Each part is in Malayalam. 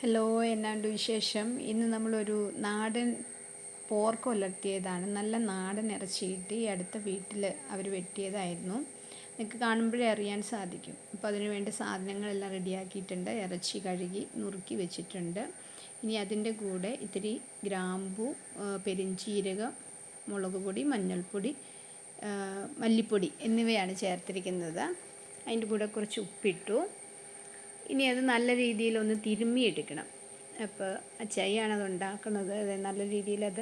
ഹലോ, എന്നാണ്ട് വിശേഷം? ഇന്ന് നമ്മളൊരു നാടൻ പോർക്ക് ഉലർത്തിയതാണ്. നല്ല നാടൻ ഇറച്ചി കിട്ടി. അടുത്ത വീട്ടിൽ അവർ വെട്ടിയതായിരുന്നു. നിങ്ങൾക്ക് കാണുമ്പോഴേ അറിയാൻ സാധിക്കും. അപ്പോൾ അതിന് വേണ്ട സാധനങ്ങളെല്ലാം റെഡിയാക്കിയിട്ടുണ്ട്. ഇറച്ചി കഴുകി നുറുക്കി വെച്ചിട്ടുണ്ട്. ഇനി അതിൻ്റെ കൂടെ ഇത്തിരി ഗ്രാമ്പു, പെരുംജീരകം, മുളക് പൊടി, മഞ്ഞൾപ്പൊടി, മല്ലിപ്പൊടി എന്നിവയാണ് ചേർത്തിരിക്കുന്നത്. അതിൻ്റെ കൂടെ കുറച്ച് ഉപ്പിട്ടു. ഇനി അത് നല്ല രീതിയിലൊന്ന് തിരുമ്മിയെടുക്കണം. അപ്പോൾ അച്ചായിയാണത് ഉണ്ടാക്കുന്നത്. അത് നല്ല രീതിയിലത്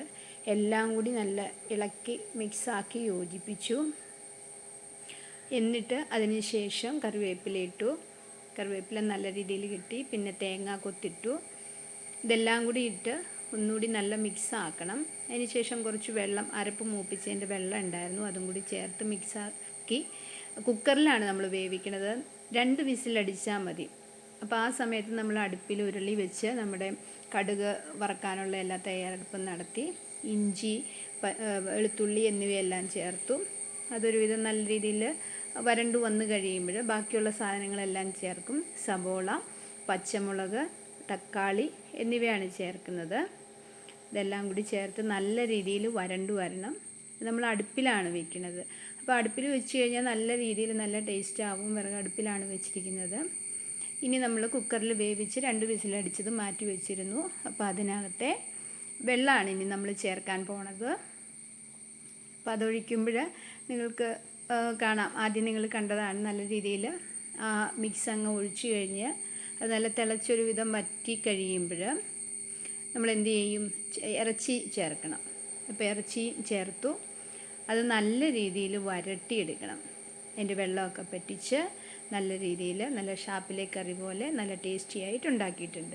എല്ലാം കൂടി നല്ല ഇളക്കി മിക്സാക്കി യോജിപ്പിച്ചു. എന്നിട്ട് അതിന് ശേഷം കറിവേപ്പില ഇട്ടു. കറിവേപ്പില നല്ല രീതിയിൽ കിട്ടി. പിന്നെ തേങ്ങ കൊത്തിട്ടു. ഇതെല്ലാം കൂടി ഇട്ട് ഒന്നുകൂടി നല്ല മിക്സാക്കണം. അതിന് ശേഷം കുറച്ച് വെള്ളം, അരപ്പ് മൂപ്പിച്ചതിൻ്റെ വെള്ളം ഉണ്ടായിരുന്നു, അതും കൂടി ചേർത്ത് മിക്സാക്കി കുക്കറിലാണ് നമ്മൾ വേവിക്കുന്നത്. 2 വിസിലടിച്ചാൽ മതി. അപ്പോൾ ആ സമയത്ത് നമ്മൾ അടുപ്പിൽ ഉരുളി വെച്ച് നമ്മുടെ കടുക് വറക്കാനുള്ള എല്ലാ തയ്യാറെടുപ്പും നടത്തി ഇഞ്ചി, വെളുത്തുള്ളി എന്നിവയെല്ലാം ചേർത്തു. അതൊരുവിധം നല്ല രീതിയിൽ വരണ്ടു വന്ന് കഴിയുമ്പോൾ ബാക്കിയുള്ള സാധനങ്ങളെല്ലാം ചേർക്കും. സബോള, പച്ചമുളക്, തക്കാളി എന്നിവയാണ് ചേർക്കുന്നത്. ഇതെല്ലാം കൂടി ചേർത്ത് നല്ല രീതിയിൽ വരണ്ടു വരണം. നമ്മൾ അടുപ്പിലാണ് വെക്കുന്നത്. അപ്പോൾ അടുപ്പിൽ വെച്ച് കഴിഞ്ഞാൽ നല്ല രീതിയിൽ നല്ല ടേസ്റ്റ് ആവും. വിറകടുപ്പിലാണ് വെച്ചിരിക്കുന്നത്. ഇനി നമ്മൾ കുക്കറിൽ വേവിച്ച് 2 വിസിലടിച്ചത് മാറ്റി വെച്ചിരുന്നു. അപ്പോൾ അതിനകത്തെ വെള്ളമാണ് ഇനി നമ്മൾ ചേർക്കാൻ പോണത്. അപ്പോൾ അതൊഴിക്കുമ്പോൾ നിങ്ങൾക്ക് കാണാം, ആദ്യം നിങ്ങൾ കണ്ടതാണ്, നല്ല രീതിയിൽ ആ മിക്സ് അങ്ങ് ഒഴിച്ച് കഴിഞ്ഞ് അത് നല്ല തിളച്ചൊരു വിധം വറ്റി കഴിയുമ്പോൾ നമ്മൾ എന്ത് ചെയ്യും? ഇറച്ചി ചേർക്കണം. അപ്പോൾ ഇറച്ചി ചേർത്തു. അത് നല്ല രീതിയിൽ വരട്ടിയെടുക്കണം. അതിൻ്റെ വെള്ളമൊക്കെ പറ്റിച്ച് നല്ല രീതിയിൽ നല്ല ഷാപ്പിലെ കറി പോലെ നല്ല ടേസ്റ്റി ആയിട്ട് ഉണ്ടാക്കിയിട്ടുണ്ട്.